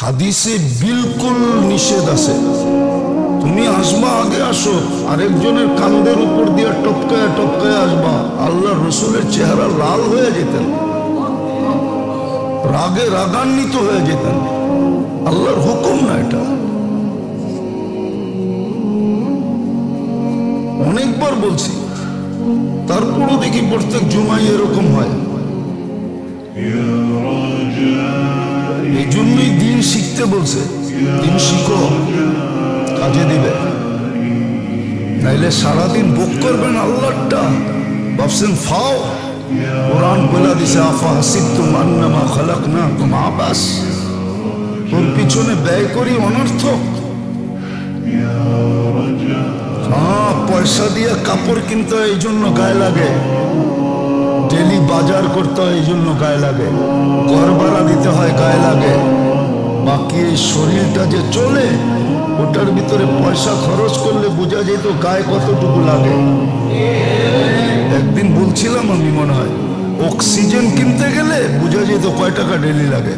হাদিসে বিলকুল নিষেধ আছে। তুমি আসবা, আগে আসো, আরেকজনের কান্দের উপর দিয়ে টপকায় টপকায় আসবা। আল্লাহ রসুলের চেহারা লাল হয়ে যেতেন, রাগে রাগান্বিত হয়ে যেতেন। আল্লাহর হুকুম না এটা। অনেকবার বলছি, তারপরও দেখি প্রত্যেক জুমায় এরকম হয়। এই জন্যই দিন শিখতে বলছে। দিন শিখো, কাজে দিবে, নাইলে সারাদিন ভোগ করবেন আল্লাহটা। ভাবছেন ফাও, কোরআন বলে দিছে আফা হাসিবতুম আন্নামা খালাকনাকুম আবাস। তোর পিছনে ব্যয় করি অনর্থক। হ্যাঁ, পয়সা দিয়ে কাপড় কিনতে হয়, এই জন্য গায়ে লাগে। ডেলি বাজার করতে হয়, এই জন্য গায়ে লাগে। ঘর ভাড়া দিতে হয়, গায়ে লাগে। বাকি এই শরীরটা যে চলে, ওটার ভিতরে পয়সা খরচ করলে বোঝা যেত গায়ে কতটুকু লাগে। একদিন বলছিলাম আমি, মনে হয় অক্সিজেন কিনতে গেলে বোঝা যেত কয় টাকা ডেলি লাগে।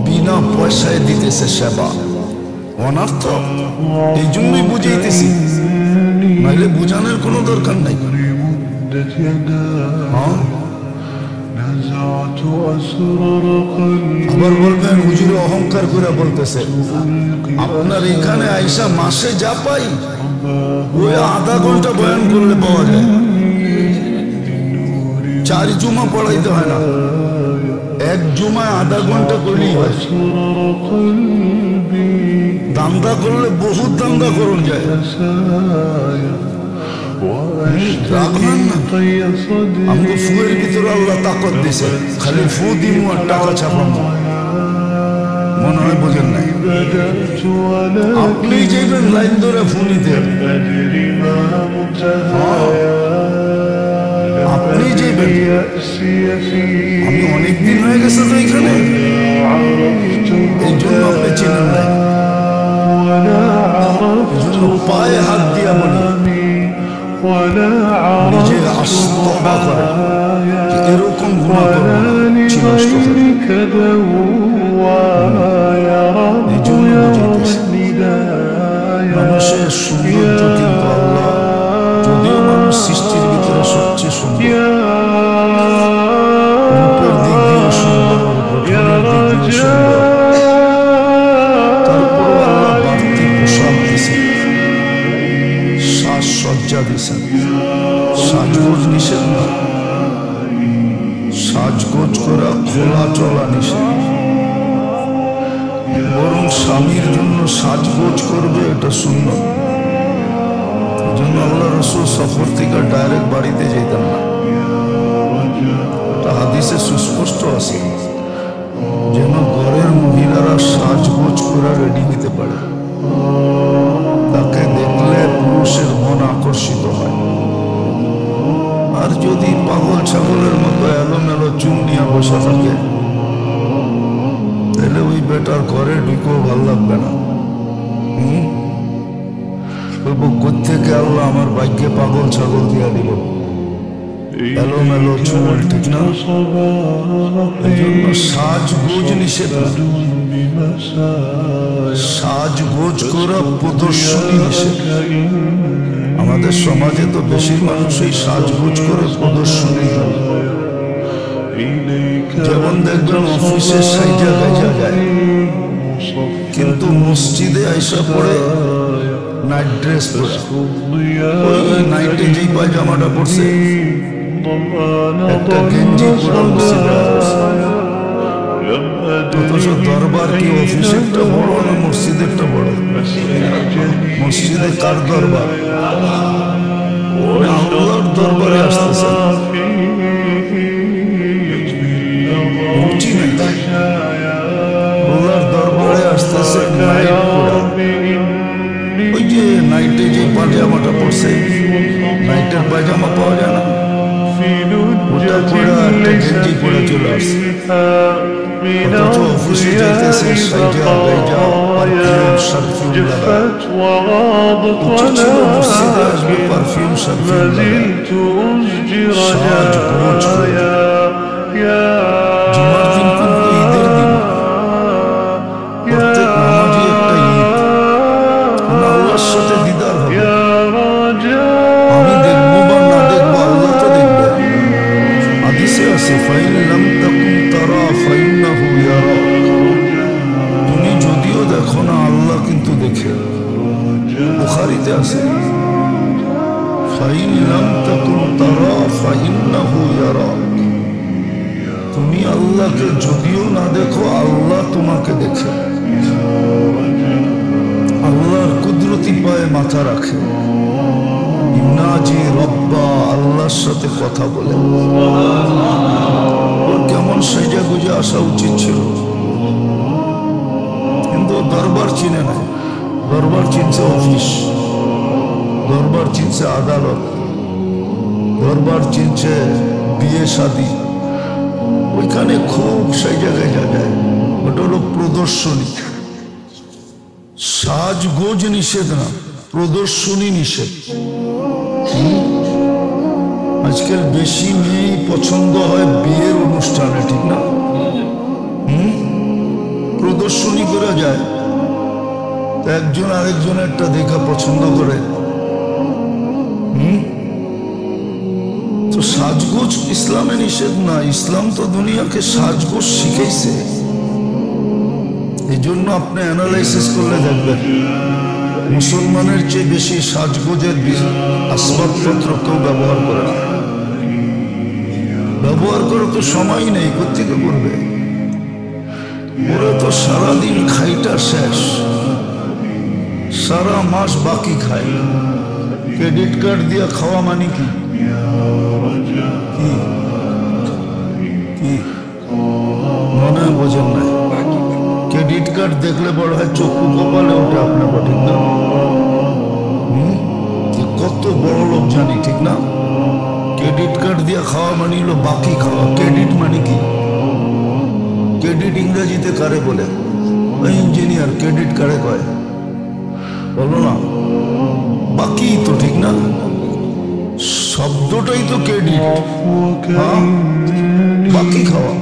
বিনা পয়সায় দিতেছে সেবা, অনর্থক। এই জন্যই বুঝাইতেছি, নাইলে বুঝানোর কোনো দরকার নাই। আবার বলবেন হুজুরে অহংকার করে বলতেছে। আপনার এখানে আইসা মাসে যা পাই, ওই আধা ঘন্টা বয়ান করলে পাওয়া যায়। 4 জুমা পড়াইতে হয় না, 1 জুমায় আধা ঘন্টা করলেই হয়। দান্দা করলে বহুত দান্দা করুন যায়। আমাকে ফুয়ের ভিতরে আল্লাহ তাকত দিছে, খালি ফু দিমু আর টাকা ছাপাবো। মনে হয় বোঝেন নাই। আপনি যাইবেন লাইন ধরে ফু নিতে, আপনি যাইবেন। আমি অনেকদিন হয়ে গেছে তো এখানে, এই জন্য আপনি চিনেন নাই। এই জন্য পায়ে হাত দিয়া বলি, নিজে আস্তবা করে এরকম গুণা করবো না, চিনষ্ট করে। এই জন্য বুঝাইতেছি, মানুষের সৌন্দর্য কিন্তু আল্লাহ, যদিও মানুষ সৃষ্টির ভিতরে সবচেয়ে সুন্দর, রূপের দিক দিয়ে সুন্দর, গঠনের দিক দিয়ে সুন্দর, তারপরও আল্লাহ বাড়তি পোশাক দিছে, সাজসজ্জা দিছেন। সাজগোজ নিষেধ না, সাজগোজ করা খোলা চলা নিষেধ। বরং স্বামীর জন্য সাজগোজ করবে, এটা সুন্নাত। এই জন্য আল্লাহ রাসূল সফর থেকে ডাইরেক্ট বাড়িতে যেতেন না। তা হাদিসে সুস্পষ্ট আছে, যেন ঘরের মহিলারা সাজগোজ করা রেডি হইতে পারে, তাকে দেখলে পুরুষের মন আকর্ষিত হয়। আর যদি পাগল ছাগলের মতো এলোমেলো চুল নিয়ে বসে থাকে, তাহলে ওই বেটার ঘরে ঢুকেও ভাল লাগবে না। কোত্থেকে আল্লাহ আমার ভাগ্যে পাগল ছাগল দিয়া দিল, এলোমেলো চুল, ঠিক না? এই জন্য সাজগোজ নিষেধ না, সাজগোজ করা প্রদর্শনী নিষেধ। আমাদের সমাজে তো বেশি মানুষই সাজগোজ করে প্রদর্শনী করে। যেমন দেখবেন অফিসে সাইজা গাইজা যায়, কিন্তু মসজিদে আইসা পড়ে নাইট ড্রেস পরে। ওই নাইটে যেই পায়জামাটা পড়ছে, একটা গেঞ্জি পরা মসজিদে আসছে। অথচ দরবার কি অফিসেরটা বড় না মসজিদেরটা বড়? মসজিদে কার দরবার? আল্লাহর দরবারে আসতেছে। আল্লাহর দরবারে আসতেছে নাইট পরা। ওই যে নাইটে যে পায়জামাটা পড়ছে, নাইটের পায়জামা পাওয়া যায় না, ওটা পরা একটা গেঞ্জি পরে চলে আসছে। অথচ অফিসে যাইতেছে সাইজা গাইজা পারফিউম সারফিউম লাগা। উচিত ছিল মসজিদে আসবে পারফিউম সারফিউম লাগা, সাজগোজ করে। জুমার দিন কিন্তু ঈদের দিন, তাকুন তারা ফাইন্নাহু ইয়ারাক। তুমি আল্লাহকে যদিও না দেখো, আল্লাহ তোমাকে দেখে। আল্লাহর কুদরতি পায়ে মাথা রাখে। ইউনাজি রব্বা, আল্লাহর সাথে কথা বলে। ওর কেমন সেজে গুজে আসা উচিত ছিল, কিন্তু দরবার চিনে নাই। দরবার চিনছে অফিস, দরবার চিনছে আদালত, দরবার চিনছে বিয়ে শাদী। ওইখানে খুব সেই জায়গায় যায়, ওটা হলো প্রদর্শনী। সাজগোজ নিষেধ না, প্রদর্শনী নিষেধ। আজকাল বেশি মেয়েই পছন্দ হয় বিয়ের অনুষ্ঠানে, ঠিক না? প্রদর্শনী করা যায়, একজন আরেকজনেরটা দেখা পছন্দ করে। তো সাজগোজ ইসলামে নিষেধ না। ইসলাম তো দুনিয়াকে সাজগোজ শিখাইছে। এই জন্য আপনি অ্যানালাইসিস করলে দেখবেন মুসলমানের চেয়ে বেশি সাজগোজের আসবাবপত্র কেউ ব্যবহার করে না। ব্যবহার করে তো সময় নেই, কোত্থেকে করবে? ওরা তো সারাদিন খাইটা শেষ, সারা মাস বাকি খায়। ক্রেডিট কার্ড দিয়ে খাওয়া মানে কি? মনে বোঝেন না? ক্রেডিট কার্ড দেখলে বড় হয় চক্ষু কপালে ওঠে আপনার, ঠিক না? কত বড় লোক জানি, ঠিক না? ক্রেডিট কার্ড দিয়ে খাওয়া মানে হলো বাকি খাওয়া। ক্রেডিট মানে কি? ক্রেডিট ইংরেজিতে কারে বলে? ইঞ্জিনিয়ার ক্রেডিট কারে কয়? বলো না, বাকি তো, ঠিক না? শব্দটাই তো ক্রেডিট। বাকি খাওয়া।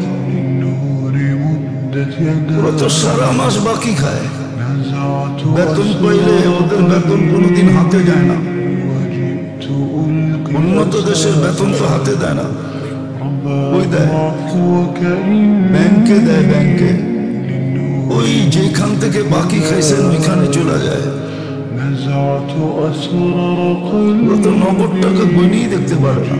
ওরা তো সারা মাস বাকি খায়। বেতন পাইলে ওদের বেতন কোনোদিন হাতে যায় না। উন্নত দেশের বেতন তো হাতে দেয় না, ওই দেয় ব্যাংকে, দেয় ব্যাংকে। ওই যেখান থেকে বাকি খাইছেন ওইখানে চলে যায়। ওরা তো নগদ টাকা গনিয়ে দেখতে পারে না।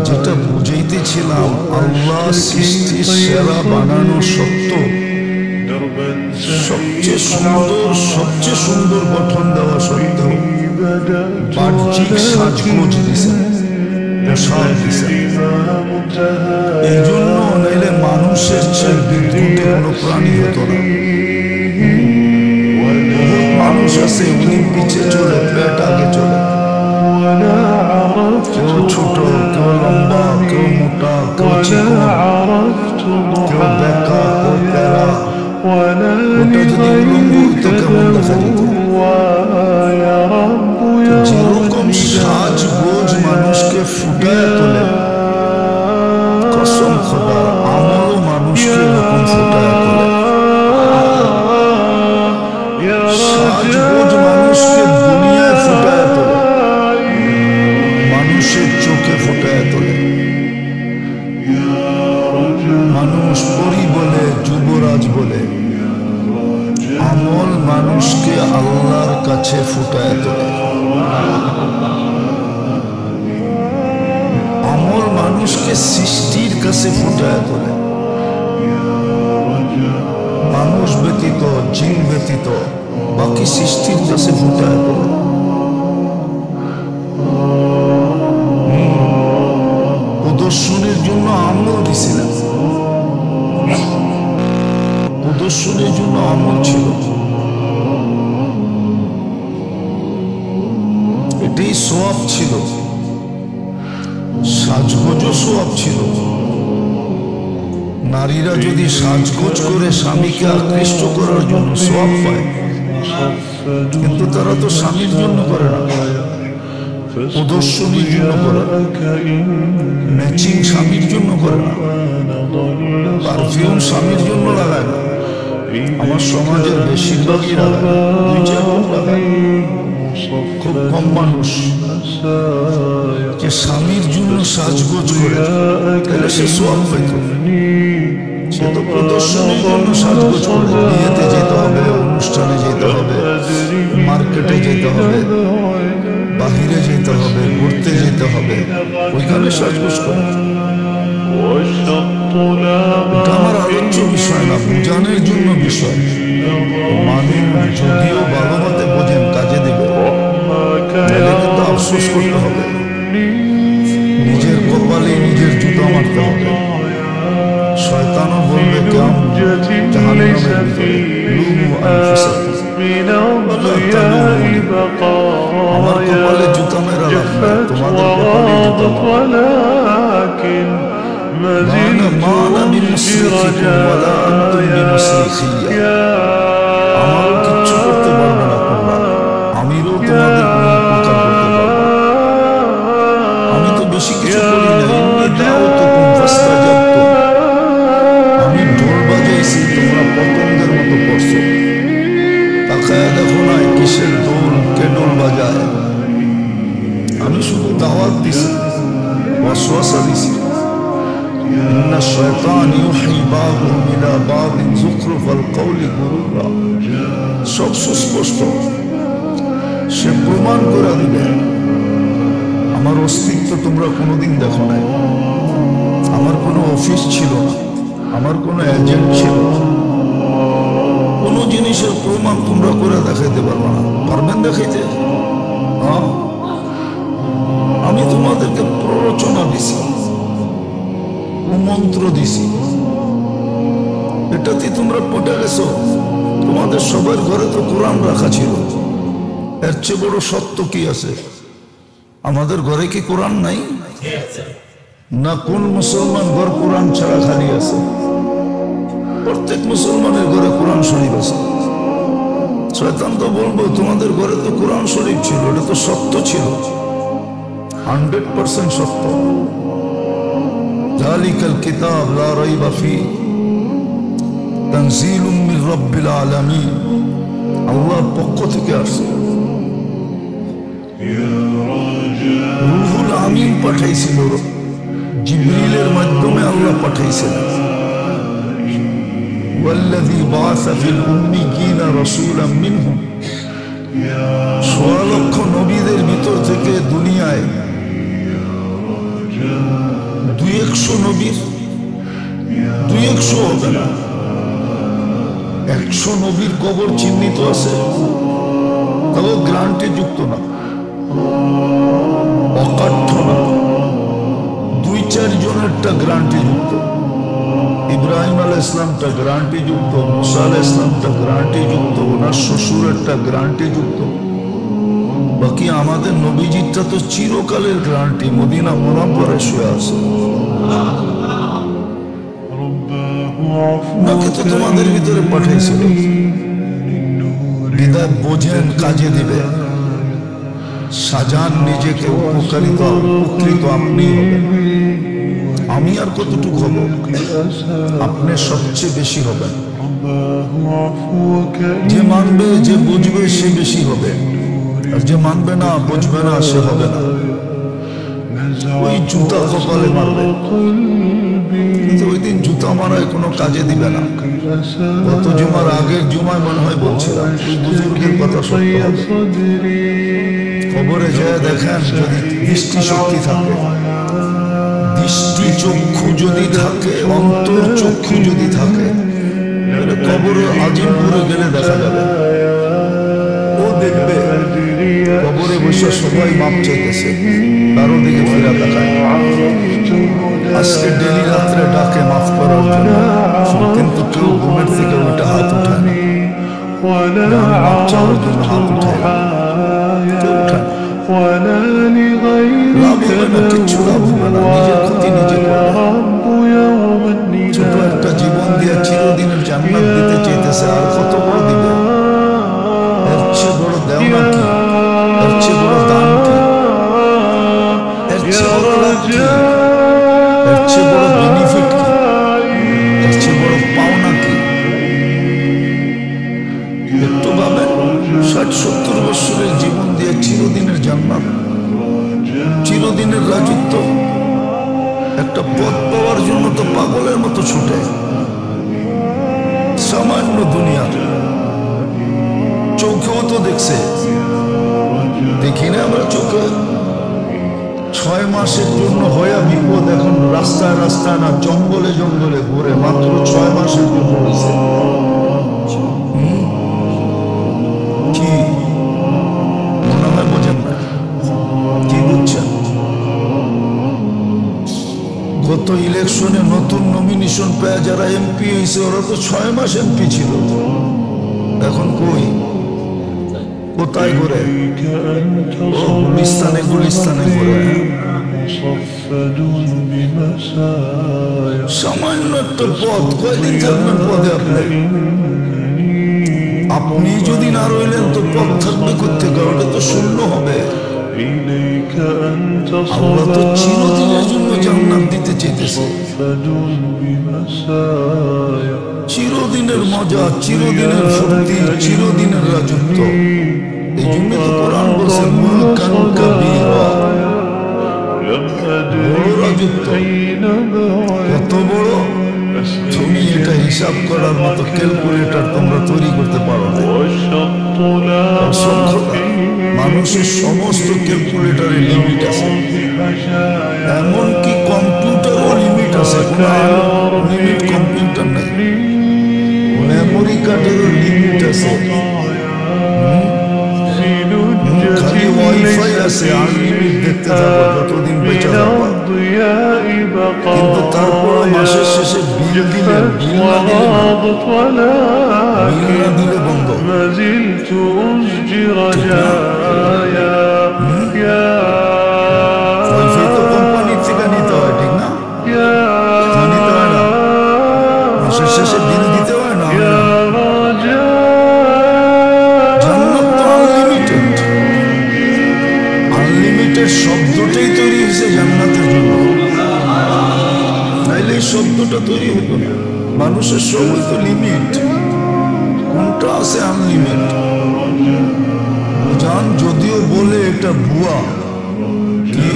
যেটা বুঝাইতেছিলাম, আল্লাহ সৃষ্টির সেরা বানানো সত্য, সবচেয়ে সুন্দর গঠন দেওয়া সত্ত্বেও বাহ্যিক সাজগোজ দিছেন, পোশাক দিছেন। এই জন্য নাইলে মানুষের চেয়ে বিদ্যুতে কোনো প্রাণী হতো না। বহুত মানুষ আছে, উনি পিছে চলে, পেট আগে চলে। কেউ ছোট, কেউ লম্বা, কেউ মোটা, কেউ চিকন, কেউ বেকা, কেউ প্যারা। ওটা যদি উলঙ্গ হইতো কেমন দেখা যেত? যেরকম সাজগোজ মানুষকে ফুটায় তোলে, কসম খোদা আমলও মানুষকে এরকম ফুটায় তোলে। সাজগোজ মানুষকে দুনিয়ায় ফুটায় তোলে, মানুষের চোখে ফুটায় তোলে। মানুষ পরি বলে, যুবরাজ বলে। আমল মানুষকে আল্লাহর কাছে ফুটায় তোলে। আমল মানুষকে সৃষ্টির কাছে ফুটায় তোলে। মানুষ ব্যতীত, জিন ব্যতীত বাকি সৃষ্টির কাছে ফুটায় তোলে। প্রদর্শনের জন্য আমল দিছিলেন, প্রদর্শনের জন্য আমল ছিল। এটাই সওয়াব ছিল, সাজগোজও সওয়াব ছিল। নারীরা যদি সাজগোজ করে স্বামীকে আকৃষ্ট করার জন্য সওয়াব পায়, কিন্তু তারা তো স্বামীর জন্য করে না, প্রদর্শনীর জন্য করে, ম্যাচিং স্বামীর জন্য করে না, পারফিউম স্বামীর জন্য লাগায় না। আমার সমাজের বেশিরভাগই লাগায়, দুই চার লাগায়। খুব কম মানুষ যে স্বামীর জন্য সাজগোজ করে, তাহলে সে সওয়াব পেত। সে তো প্রদর্শনীর জন্য সাজগোজ করে। বিয়েতে যেতে হবে, অনুষ্ঠানে যেতে হবে, মার্কেটে যেতে হবে, বাহিরে যেতে হবে, ঘুরতে যেতে হবে, ওইখানে সাজগোজ করে। এটা আমার আলোচ্য বিষয় না, বুঝানোর জন্য বিষয়। মানুষ যদিও ভালো মতে বোঝেন, কাজে দেবে, নাহলে কিন্তু আফসোস করতে হবে। নিজের কপালে নিজের জুতা মারতে হবে। শয়তানও বলবে কেমন জাহান্নামের ভিতরে, লুমু আনফুসাকুম ওয়ালা তালুমুনি। আমার কপালে জুতা মেরা লাগবে, তোমাদের কপালে জুতা মারো। মা আনা বিমুসরিখিকুম ওয়ালা আনতুম বিমুসরিখিয়া। আমারও কিচ্ছু করতে পারবে না তোমরা, আমিও তোমাদের কোনো উপকার করতে পারবো না। আমি তো বেশি কিছু করি না, ইন্নী দাউতুকুম ফাস্তাজাবতুম। আমি ঢোল বাজাইছি, তোমরা পতঙ্গের মতো পড়ছো। তাকায়া দেখো না কিসের ঢোল, কে ঢোল বাজায়। আমি শুধু দাওয়াত দিছি, ওয়াসওয়াসা দিছি। ইন্না শায়তান ইউহি বাযুহুম ইলা বাযিন যুখরুফাল কওলি গুরুরা। সব সুস্পষ্ট, সে প্রমাণ করে দিবে। আমার অস্তিত্ব তোমরা কোনোদিন দেখো নাই। আমার কোনো অফিস ছিল না, আমার কোনো এজেন্ট ছিল না। কোনো জিনিসের প্রমাণ তোমরা করে দেখাইতে পারবে না। পারবেন দেখাইতে? আমি তোমাদেরকে প্ররোচনা দিছি, মন্ত্র দিছি, এটাতে তোমরা পটে গেছো। তোমাদের সবার ঘরে তো কোরআন রাখা ছিল, এর চেয়ে বড় সত্য কি আছে? আমাদের ঘরে কি কোরআন নাই? না কোন মুসলমান ঘর কোরআন ছাড়া খালি আছে? প্রত্যেক মুসলমানের ঘরে কোরআন শরীফ আছে। শয়তান তো বলবো তোমাদের ঘরে তো কোরআন শরীফ ছিল, এটা তো সত্য ছিল, 100% সত্য। যালিকাল কিতাব লা রাইবা ফীহি তানজিলুম মির রাব্বিল আলামিন। আল্লাহর পক্ষ থেকে আসছে। রূহুল আমিন পাঠাইছিল, জিবরিলের মাধ্যমে আল্লাহ পাঠাইছিলেন। ওয়াল্লাযী বাআসা ফিল উম্মিয়িনা রাসূলাম মিনহুম। ১৬ লক্ষ নবীদের ভিতর থেকে দুনিয়ায় ২০০ নবীর ২০০ হবে না, ১০০ নবীর কবর চিহ্নিত আছে, তবে গ্রান্টে যুক্ত না, অকাঠ্য না। ২-৪ জনেরটা গ্রান্টে যুক্ত। ইব্রাহিম আলাইহিস ইসলামটা গ্রান্টে যুক্ত, মুসা আলাইহিস ইসলামটা গ্রান্টে যুক্ত, ওনার শ্বশুরেরটা গ্রান্টে যুক্ত। বাকি আমাদের নবীজিটা তো চিরকালের গ্রান্টি, মদিনা মুনাওয়ারায় শুয়ে আছে। নাকি তো তোমাদের ভিতরে পাঠাইছিল, বিদায় বোঝেন, কাজে দিবে, সাজান নিজেকে, উপকৃত আপনি হবেন। আমি আর কতটুকু হব? আপনি সবচেয়ে বেশি হবেন। যে মানবে, যে বুঝবে, সে বেশি হবে, আর যে মানবে না, বুঝবে না, সে হবে না। ওই জুতা কপালে মারবে, কিন্তু ওই দিন জুতা মারায় কোনো কাজে দিবে না। গত জুমার আগের জুমায় মনে হয় বলছিলাম, ওই বুজুর্গের কথা সত্য হবে। কবরে যায় দেখেন, যদি দৃষ্টি শক্তি থাকে, দৃষ্টি চক্ষু যদি থাকে, অন্তর চক্ষু যদি থাকে, তাহলে কবরে আজিমপুরে গেলে দেখা যাবে। ও দেখবে কবরে বসে সবাই মাপ চাইতেছে, কারো দিকে ফিরা তাকায়। আজকে ডেলি রাত্রে ডাকে মাফ করার জন্য, কিন্তু কেউ ঘুমের থেকে ওইটা হাত উঠায় না। মাপ চাওয়ার জন্য হাত উঠায় না, কেউ উঠায় না। লাভ হবে না, কিচ্ছু লাভ হবে না, নিজের ক্ষতি নিজে করবে। ছোট একটা জীবন দিয়ে চিরদিনের জান্নাত দিতে চাইতেছে, আর কত বড় দিবে? এর চেয়ে বড় দেওয়া কি? এর চেয়ে বড় দান কি? এর চেয়ে বড় লাভ কি? এর চেয়ে বড় বেনিফিট কি? এর চেয়ে বড় পাওনা কি? একটু ভাবেন, ৬০-৭০ বছরের জীবন দিয়ে চিরদিনের জান্নাত, চিরদিনের রাজত্ব, একটা পদ পাওয়ার জন্য তো পাগলের মতো ছুটে। সামান্য দুনিয়া চোখেও তো দেখছে, দেখি না আমরা চোখে, মাসের জন্য হয়ে বিপদ, এখন রাস্তায় রাস্তায় না জঙ্গলে জঙ্গলে ঘুরে, মাত্র 6 মাসের জন্য হয়েছে। কি মনে হয় বোঝেন না? কি বুঝছেন? গত ইলেকশনে নতুন নমিনেশন পেয়ে যারা এমপি হয়েছে ওরা তো 6 মাস এমপি ছিল, এখন কই কোথায় ঘুরে? গুলিস্তানে গুলিস্তানে ঘুরে। সামান্য একটা পদ, কয়দিন থাকবেন পদে? আপনি যদি না রইলেন তো পদ থাকবে কোথেকে? ওটা তো শূন্য হবে। আল্লাহ তো চিরদিনের জন্য জান্নাত দিতে চাইতেছে, চিরদিনের মজা, চিরদিনের ফুর্তি, চিরদিনের রাজত্ব। এই জন্য তো কোরআন বলছে মুলকান কাবীরা, বড় রাজত্ব। কত বড়? তুমি এটা হিসাব করার মতো ক্যালকুলেটর তোমরা তৈরি করতে পারো না। মানুষের সমস্ত ক্যালকুলেটরের লিমিট আছে, এমনকি কম্পিউটারও লিমিট আছে। কোনো লিমিট কম্পিউটার নাই, মেমোরি কার্ডেরও লিমিট আছে। খালি ওয়াইফাই আছে, আনলিমিট দেখতে থাকো যতদিন বেঁচে থাকো। কিন্তু তারপর মাসের শেষে বিল দিলে বন্ধ। ওয়াইফাই তো কোম্পানির থেকে নিতে হয়, ঠিক না? নিতে হয় না, মাসের শেষে বিল দিতে হয় না। শব্দটাই তৈরি হয়েছে জান্নাতের জন্য, নাইলে এই শব্দটা তৈরি হতো না। মানুষের সময় তো লিমিট, কোনটা আছে আনলিমিট? জান যদিও বলে এটা ভুয়া, কি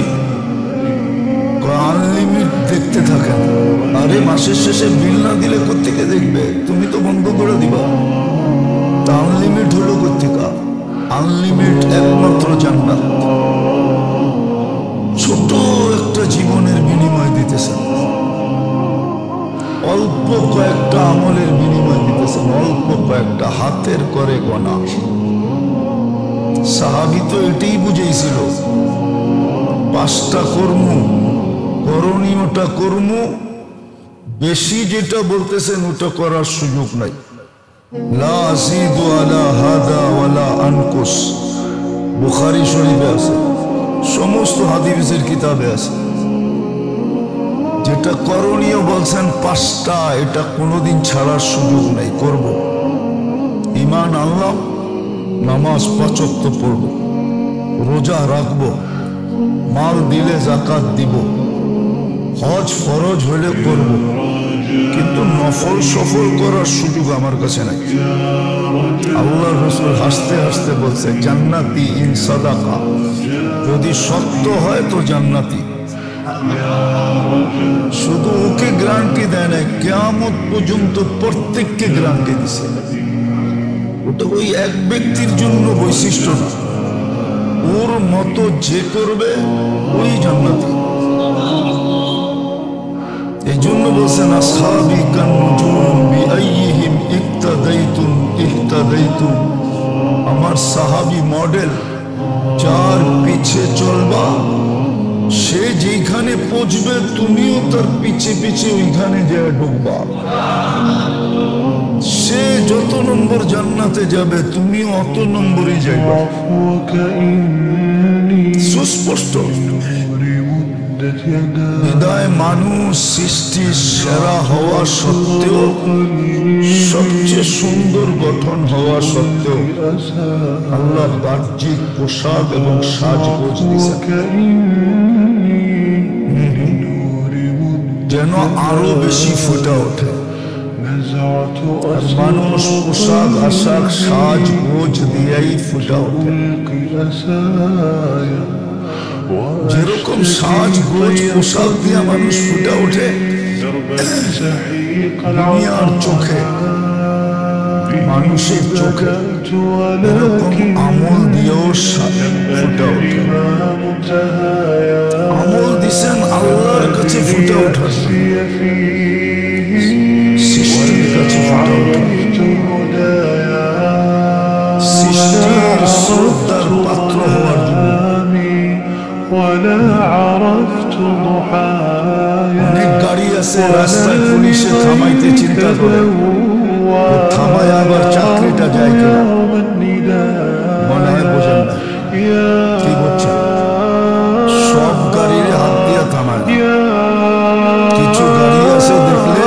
আনলিমিট দেখতে থাকেন। আরে মাসের শেষে বিল না দিলে কোত্থেকে দেখবে? তুমি তো বন্ধ করে দিবা। তা আনলিমিট হলো কোত্থেকা? আনলিমিট একমাত্র জান্নাত। ছোট একটা জীবনের বিনিময় দিতেছেন, অল্প কয়েকটা আমলের বিনিময় দিতেছেন, অল্প কয়েকটা হাতের করে গোনা। সাহাবী তো এটাই বুঝেছিল, 5টা কর্ম, করণীয়টা কর্ম, বেশি যেটা বলতেছেন ওটা করার সুযোগ নাই। লা আযীদু আলা হাদা ওয়ালা আনকুস, বুখারী শরীফে আছে, সমস্ত হাদিসের কিতাবে আছে। যেটা করণীয় বলছেন 5টা, এটা কোনোদিন ছাড়ার সুযোগ নেই, করব। ঈমান আনলাম, নামাজ 5 ওয়াক্ত পড়ব, রোজা রাখবো, মাল দিলে যাকাত দিব, হজ ফরজ হলে করব, কিন্তু নফল সফল করার সুযোগ আমার কাছে নাই। আল্লাহ রাসূল হাসতে হাসতে বলছে জান্নাতি ইন সাদাকা, যদি সত্য হয় তো জান্নাতি। শুধু ওকে গ্যারান্টি দেয় না, কিয়ামত পর্যন্ত প্রত্যেককে গ্যারান্টি দিছে। ওটা ওই এক ব্যক্তির জন্য বৈশিষ্ট্য না, ওর মতো যে করবে ওই জান্নাতি। এই জন্য বলছেন আসহাবি কান্নুজুম বিআইয়িহিম ইক্তাদাইতুম ইহতাদাইতুম, আমার সাহাবী মডেল, যার পিছে চলবা সে যেখানে পৌঁছবে তুমিও তার পিছে পিছে ওইখানে যেয়ে ঢুকবা। সে যত নম্বর জান্নাতে যাবে তুমিও অত নম্বরই যাইবা, সুস্পষ্ট। বিদায় মানুষ সৃষ্টি সেরা হওয়া সত্ত্বেও, সবচেয়ে সুন্দর গঠন হওয়া সত্ত্বেও আল্লাহ বাহ্যিক পোশাক এবং সাজগোজ দিয়েছেন যেন আরো বেশি ফুটে ওঠে। মানুষ পোশাক আশাক সাজগোজ দিয়েই ফুটে ওঠে। যেরকম সাজগোজ পোশাক দিয়ে মানুষ ফুটে ওঠে দুনিয়ার চোখে, মানুষের চোখে এরকম আমল দিয়েও ফুটে ওঠে। আমল দিছেন আল্লাহর কাছে ফুটে ওঠার, সৃষ্টির কাছে ফুটে ওঠার, সৃষ্টির শ্রদ্ধার পাত্র হওয়ার জন্য। অনেক গাড়ি আছে রাস্তায়, পুলিশে থামাইতে চিন্তা করে, থামায় আবার চাকরিটা যায় কিনা মনে হয় বোঝেন না। কি বলছেন? সব গাড়ির হাত দিয়ে থামায়। কিছু গাড়ি আছে দেখলে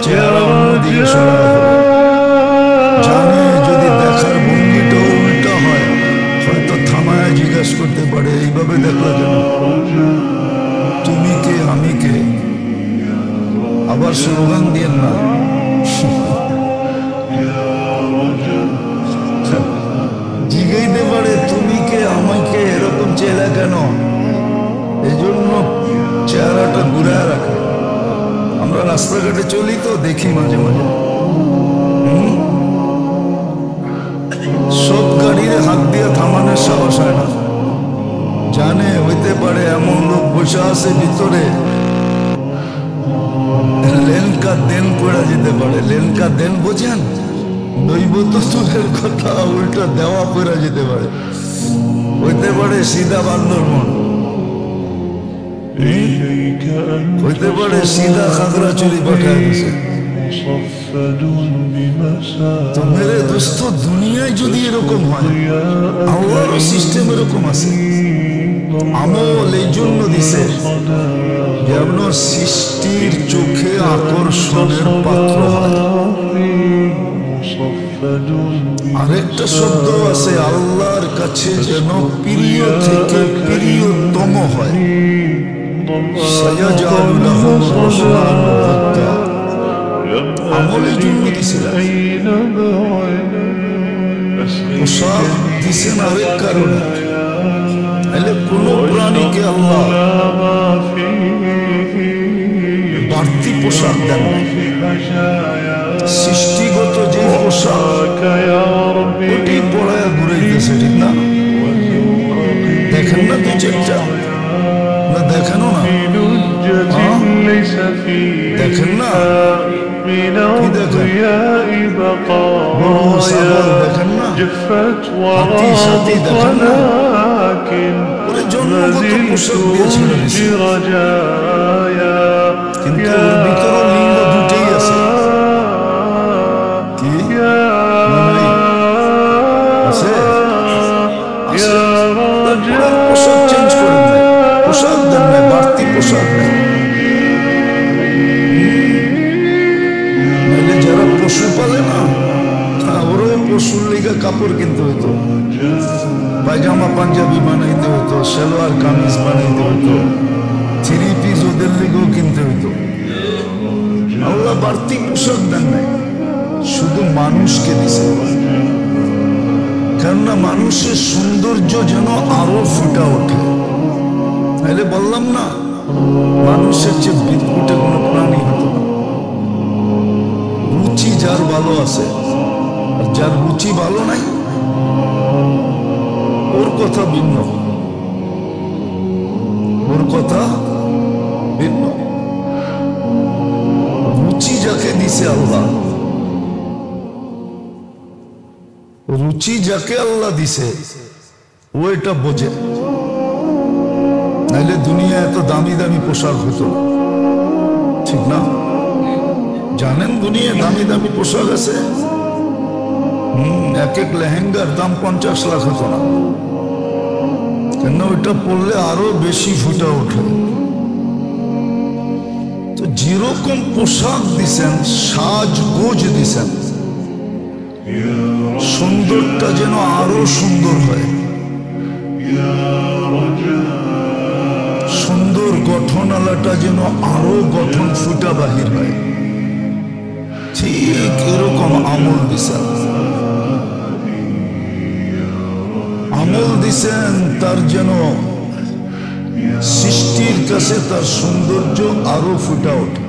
চেহারা অন্যদিকে সরা রাখে, জানে যদি দেখার ভঙ্গিটা উল্টা হয় হয়তো থামায় জিজ্ঞাসা করতে পারে, এইভাবে দেখলা কেন, তুমি কে আমি কে। আবার স্লোগান দিয়ে না, জিগাইতে পারে তুমি কে আমাকে এরকম চেলা কেন। এই জন্য চেহারাটা ঘুরায় রাখে। আমরা রাস্তাঘাটে চলি তো দেখি মাঝে মাঝে সব গাড়ির হাত দিয়ে থামানোর সাহস হয় না, জানে হইতে পারে এমন লোক বসে আছে ভিতরে লেনকা দেন পড়া যেতে পারে। লেনকা দেন বোঝেন? দৈবত সুখের কথা উল্টা দেওয়া পড়া যেতে পারে, হইতে পারে সিধা বান্দরবন, হইতে পারে সিধা খাগড়াছড়ি পাঠায় দিছে। তো মেরে দোস্ত, দুনিয়ায় যদি এরকম হয়, আল্লাহর সিস্টেম এরকম আছে। আমল এই জন্য দিছে যেন সৃষ্টির চোখে আকর্ষণের পাত্র হয়। আরেকটা শব্দ আছে, আল্লাহর কাছে যেন প্রিয় থেকে প্রিয়তম হয়। আমল এই জন্য দিছিলেন। পোশাক দিছেন আরেক কারণে, কোন প্রাণীকে আল্লাহ বাড়তি পোশাক দেন। সৃষ্টিগত যে পোশাক ওটি পড়ায় ঘুরাইতেছে, ঠিক না? দেখেন না দুই চারটা, না দেখানো না, দেখেন না কি দেখেন? দেখেন না হাতি সাথী, দেখেন না ওরে জন্মগত পোশাক দিয়ে ছেড়ে দিছে, কিন্তু ওর ভিতরে লিঙ্গ দুটেই আছে। কি আছে? পোশাক চেঞ্জ করেন নাই, পোশাক দেন নাই, বাড়তি পোশাক নেই। নাহলে যারা পশু পালে না, ওরও পশুর লিগা কাপড় কিনতে হইতো, পায়জামা পাঞ্জাবি বানাইতে হইতো, সালোয়ার কামিজ বানাইতে হইতো, থ্রি পিস ওদের লিগেও কিনতে হইতো। আল্লাহ বাড়তি পোশাক দেন নাই, শুধু মানুষকে দিছে। কেননা মানুষের সৌন্দর্য যেন আরো ফুটা ওঠে। তাহলে বললাম না, মানুষের চেয়ে বিদঘুটে কোনো প্রাণী হতো না। রুচি যার ভালো আছে, আর যার রুচি ভালো নাই ওর কথা ভিন্ন, ওর কথা ভিন্ন। রুচি যাকে দিছে আল্লাহ, রুচি যাকে আল্লাহ দিছে ও এটা বোঝে। নাইলে দুনিয়া এত দামি দামি পোশাক হতো, ঠিক না? জানেন দুনিয়া দামি দামি পোশাক আছে, এক এক লেহেঙ্গার দাম 50 লাখ হতো না, কেন ওইটা পড়লে আরো বেশি ফুটা ওঠে। তো যেরকম পোশাক দিছেন, সাজগোজ দিছেন, সুন্দরটা যেন আরো সুন্দর হয়, সুন্দর গঠনওয়ালাটা যেন আরো গঠন ফুটা বাহির হয়। ঠিক এরকম আমল দিছেন, আমল দিছেন তার যেন সৃষ্টির কাছে তার সৌন্দর্য আরো ফুটা ওঠে।